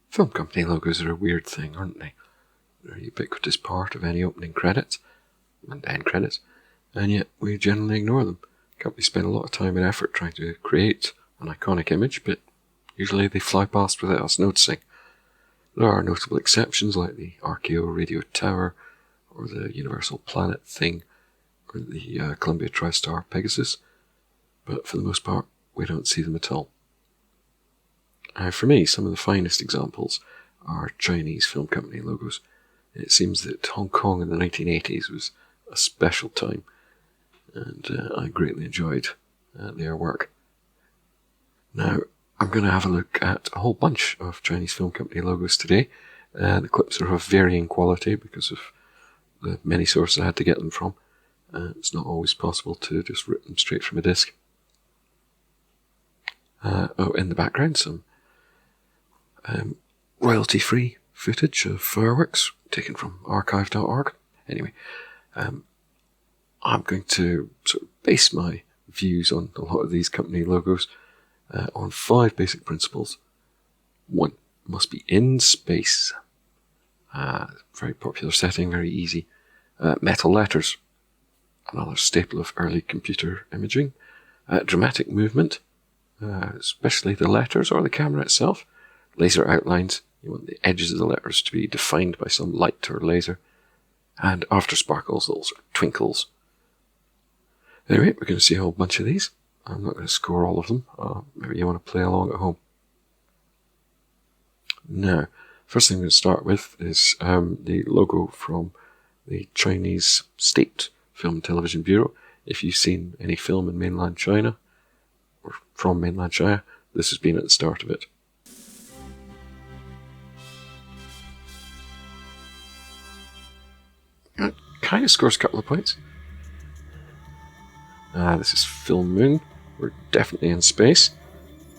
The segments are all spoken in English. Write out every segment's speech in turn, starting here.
Film company logos are a weird thing, aren't they? They're a ubiquitous part of any opening credits and end credits, and yet we generally ignore them. Companies spend a lot of time and effort trying to create an iconic image, but usually they fly past without us noticing. There are notable exceptions like the RKO Radio Tower, or the Universal Planet thing, or the Columbia TriStar Pegasus, but for the most part, we don't see them at all. For me, some of the finest examples are Chinese film company logos. It seems that Hong Kong in the 1980s was a special time, and I greatly enjoyed their work. Now, I'm going to have a look at a whole bunch of Chinese film company logos today. The clips are of varying quality because of the many sources I had to get them from. It's not always possible to just rip them straight from a disc. In the background, some royalty-free footage of fireworks taken from archive.org. Anyway, I'm going to sort of base my views on a lot of these company logos on 5 basic principles. 1, must be in space. Very popular setting, very easy. Metal letters, another staple of early computer imaging. Dramatic movement, especially the letters or the camera itself. Laser outlines, you want the edges of the letters to be defined by some light or laser. And after sparkles, little sort of twinkles. Anyway, we're going to see a whole bunch of these. I'm not going to score all of them. Maybe you want to play along at home. Now, first thing I'm going to start with is the logo from the Chinese State Film and Television Bureau. If you've seen any film in mainland China, or from mainland China, this has been at the start of it. It kind of scores a couple of points. This is Film Moon. We're definitely in space.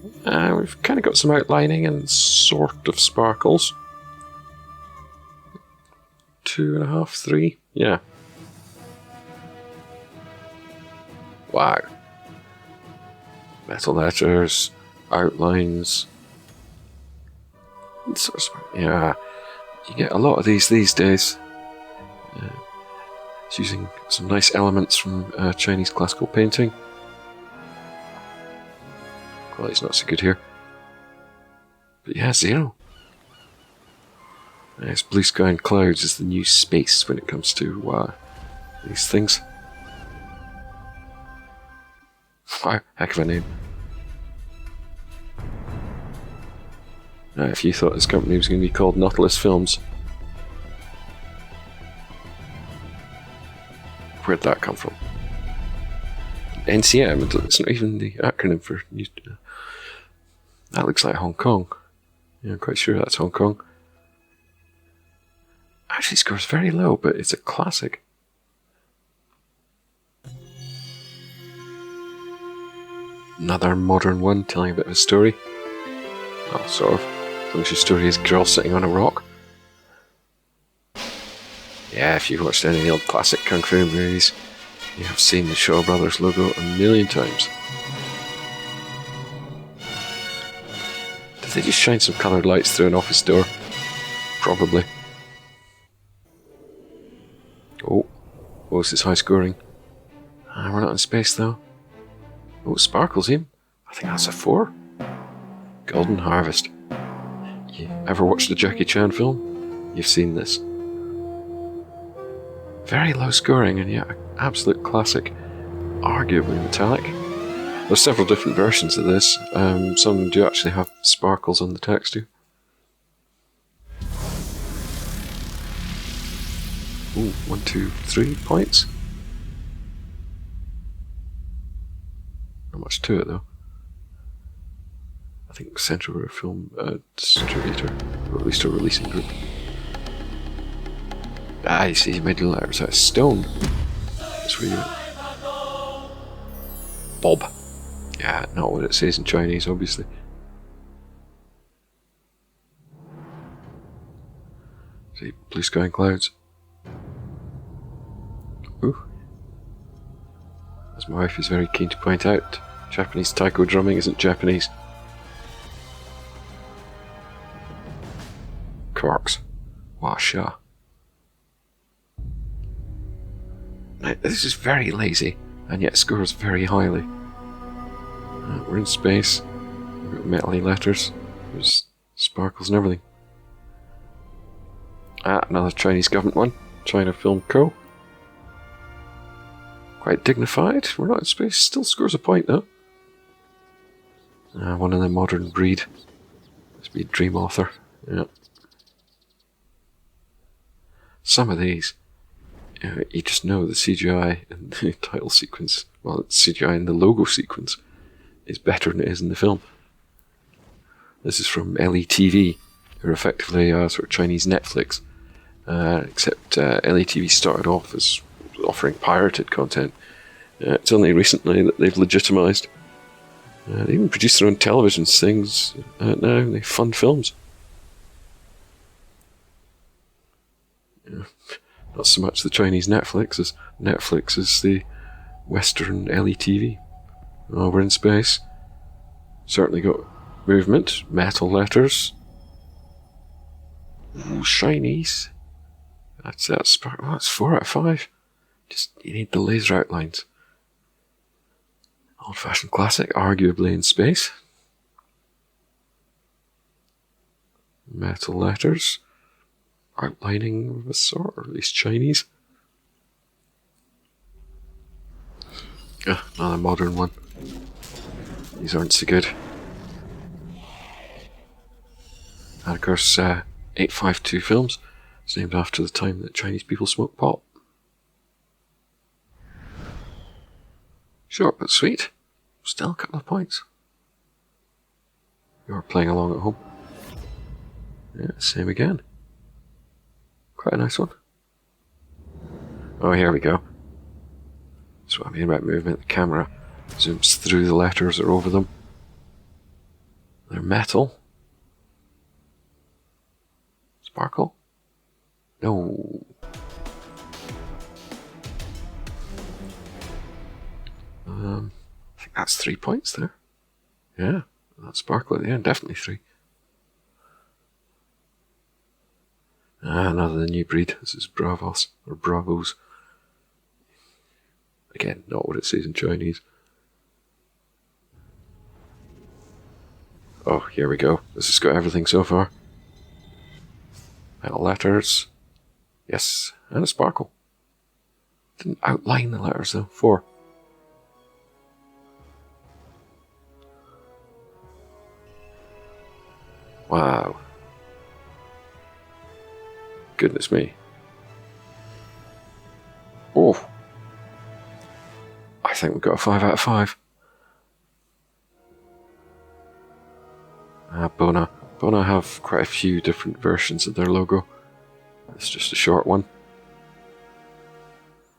We've kind of got some outlining and sort of sparkles. 2.5, 3. Yeah. Wow. Metal letters, outlines. Yeah. You get a lot of these days. It's using some nice elements from Chinese classical painting. Quality's not so good here. But yeah, 0. Nice. Blue sky and clouds is the new space when it comes to these things. Wow, heck of a name. Now, if you thought this company was going to be called Nautilus Films, where'd that come from? NCM, it's not even the acronym for New. That looks like Hong Kong. Yeah, I'm quite sure that's Hong Kong. Actually scores very low, but it's a classic. Another modern one telling a bit of a story. Well, sort of. As long as your story is girl sitting on a rock. Yeah, if you've watched any of the old classic Kung Fu movies, you have seen the Shaw Brothers logo a million times. Did they just shine some coloured lights through an office door? Probably. Oh, this is high scoring. We're not in space though. Oh, sparkles him. I think that's a 4. Golden Harvest. You ever watched a Jackie Chan film? You've seen this. Very low scoring and yet an absolute classic. Arguably metallic. There's several different versions of this. Some of them do actually have sparkles on the text too. Ooh, 1, 2, 3 points. Not much to it though. I think Central Film Distributor, or at least a releasing group. You see middle letters. That's stone. That's where you. Bob. Yeah, not what it says in Chinese, obviously. See, blue sky and clouds. Ooh. As my wife is very keen to point out, Japanese taiko drumming isn't Japanese. corks. What a shot. Now, this is very lazy, and yet scores very highly. We're in space. We've got metally letters. There's sparkles and everything. Another Chinese government one. China Film Co. Quite dignified. We're not in space. Still scores a point though. One of the modern breed. Must be a dream author. Yeah. Some of these, you just know the CGI in the title sequence, well, it's CGI in the logo sequence, is better than it is in the film. This is from LETV, who are effectively sort of Chinese Netflix, except LETV started off as offering pirated content. It's only recently that they've legitimised. They even produce their own television things now. They fund films. Not so much the Chinese Netflix as Netflix is the Western LETV. Oh, we're in space. Certainly got movement, metal letters. Ooh, shinies. That's 4 out of 5. Just, you need the laser outlines. Old-fashioned classic, arguably in space. Metal letters. Outlining of a sort, or at least Chinese. Another modern one. These aren't so good. And of course, 852 Films. It's named after the time that Chinese people smoked pot. Short but sweet. Still a couple of points. You're playing along at home. Yeah, same again. Quite a nice one. Oh, here we go. That's what I mean about movement. The camera zooms through the letters or over them. They're metal. Sparkle? No. I think that's 3 points there. Yeah, that sparkle at the end, definitely 3. Another new breed. This is Bravos, or Bravos. Again, not what it says in Chinese. Oh, here we go. This has got everything so far. Metal letters. Yes, and a sparkle. Didn't outline the letters though. 4. Wow. Goodness me. Oh. I think we've got a 5 out of 5. Bona. Bona have quite a few different versions of their logo. It's just a short one.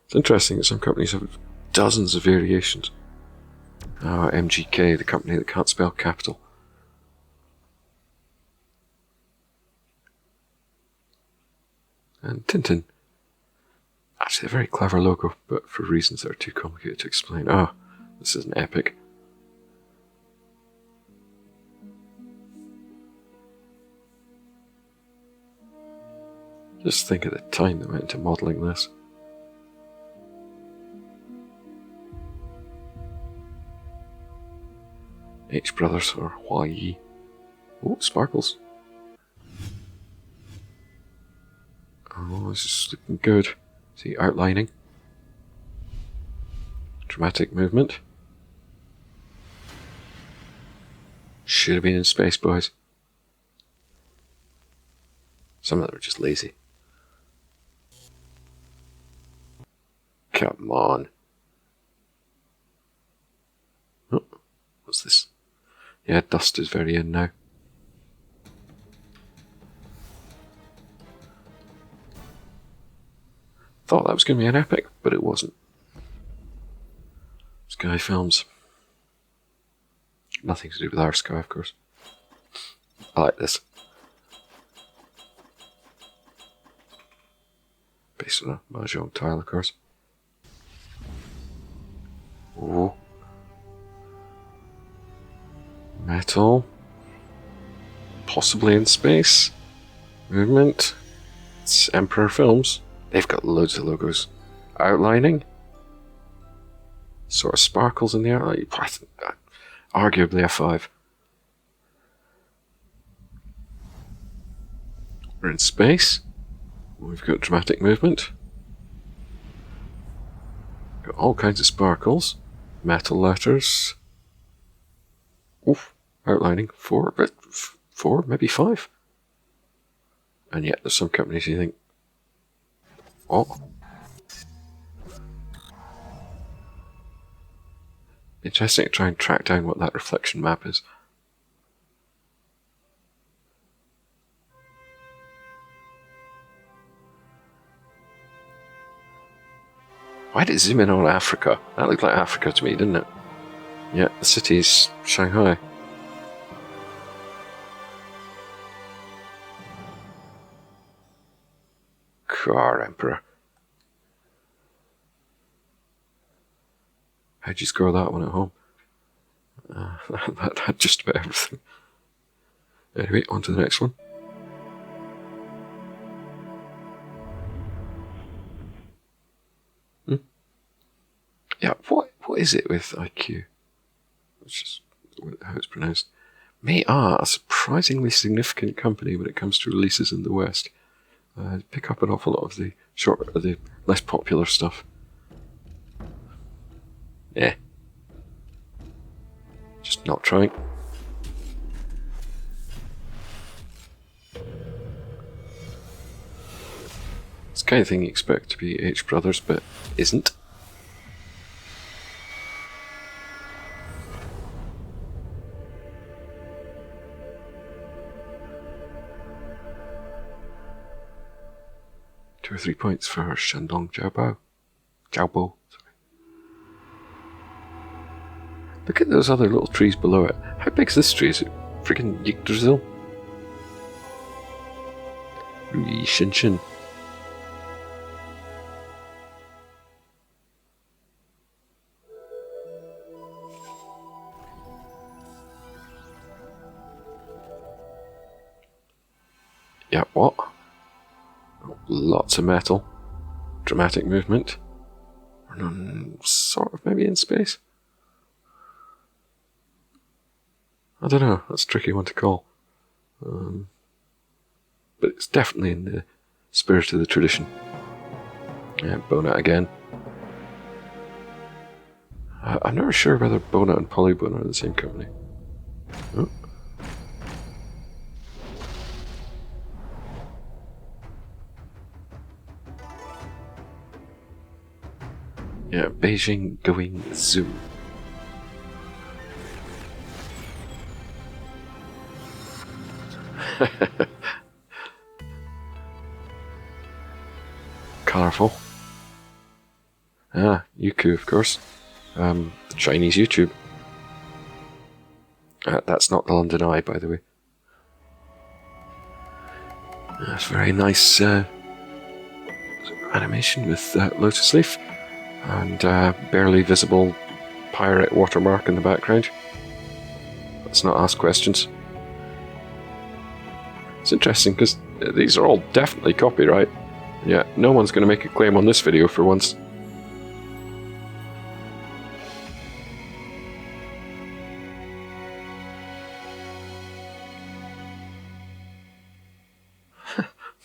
It's interesting that some companies have dozens of variations. MGK, the company that can't spell capital. And Tintin. Actually, a very clever logo, but for reasons that are too complicated to explain. This is an epic. Just think of the time that went into modelling this. H Brothers or Huayi. Oh, sparkles. Oh, this is looking good. See, outlining. Dramatic movement. Should have been in space, boys. Some of them are just lazy. Come on. Oh, what's this? Yeah, dust is very in now. Thought that was going to be an epic, but it wasn't. Sky Films. Nothing to do with our Sky, of course. I like this. Based on a Mahjong tile, of course. Oh. Metal. Possibly in space. Movement. It's Emperor Films. They've got loads of logos. Outlining. Sort of sparkles in the outline. Arguably a 5. We're in space. We've got dramatic movement. Got all kinds of sparkles. Metal letters. Oof. Outlining 4, but 4, maybe 5. And yet there's some companies you think, oh. Interesting to try and track down what that reflection map is. Why did it zoom in on Africa? That looked like Africa to me, didn't it? Yeah, the city's Shanghai. Car Emperor. How'd you score that one at home? That had just about everything. Anyway, on to the next one. Yeah, what is it with IQ? Which is how it's pronounced. They are a surprisingly significant company when it comes to releases in the West. Pick up an awful lot of the less popular stuff. Yeah. Just not trying. It's the kind of thing you expect to be H Brothers, but isn't. Two or 3 points for Shandong Jiaobo. Jiaobo, sorry. Look at those other little trees below it. How big's this tree? Is it friggin' Yggdrasil? Rui Shinshin. Yeah, what? Lots of metal. Dramatic movement. Sort of maybe in space. I don't know, that's a tricky one to call. But it's definitely in the spirit of the tradition. Yeah, Bona again. I'm never sure whether Bona and Polybona are the same company. Oh. Yeah, Beijing going zoom. Colourful. Ah, Youku, of course. Chinese YouTube. That's not the London Eye, by the way. That's very nice animation with Lotus Leaf and barely visible pirate watermark in the background. Let's not ask questions. It's interesting because these are all definitely copyright. Yeah, no one's going to make a claim on this video for once.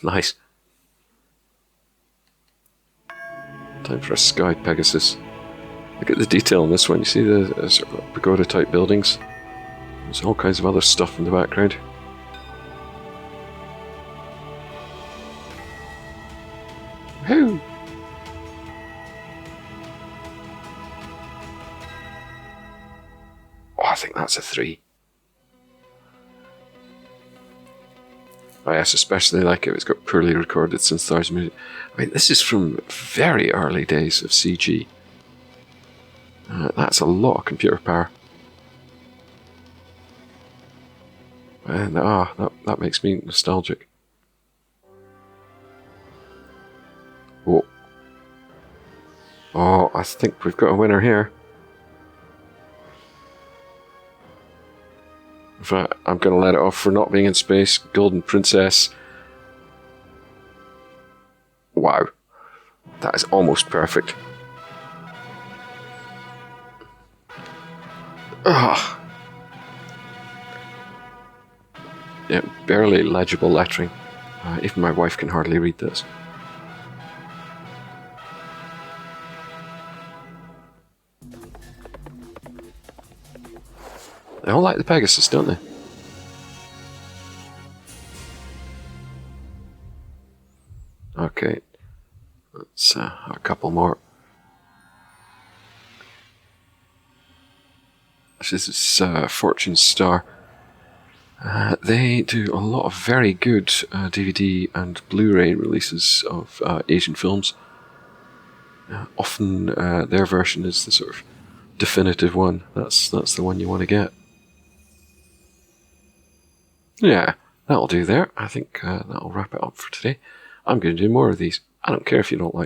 Nice. Time for a Sky Pegasus. Look at the detail in this one. You see the sort of pagoda type buildings? There's all kinds of other stuff in the background. Woo! Oh, I think that's a 3. I especially like it. It's got poorly recorded synthesizer music. I mean, this is from very early days of CG. That's a lot of computer power. And that makes me nostalgic. Oh. Oh, I think we've got a winner here. In fact, I'm going to let it off for not being in space. Golden Princess. Wow, that is almost perfect. Ah, yeah, barely legible lettering. Even my wife can hardly read this. They all like the Pegasus, don't they? Okay, let's a couple more. This is Fortune Star. They do a lot of very good DVD and Blu-ray releases of Asian films. Often their version is the sort of definitive one. That's the one you want to get. Yeah, that'll do there. I think that'll wrap it up for today. I'm going to do more of these. I don't care if you don't like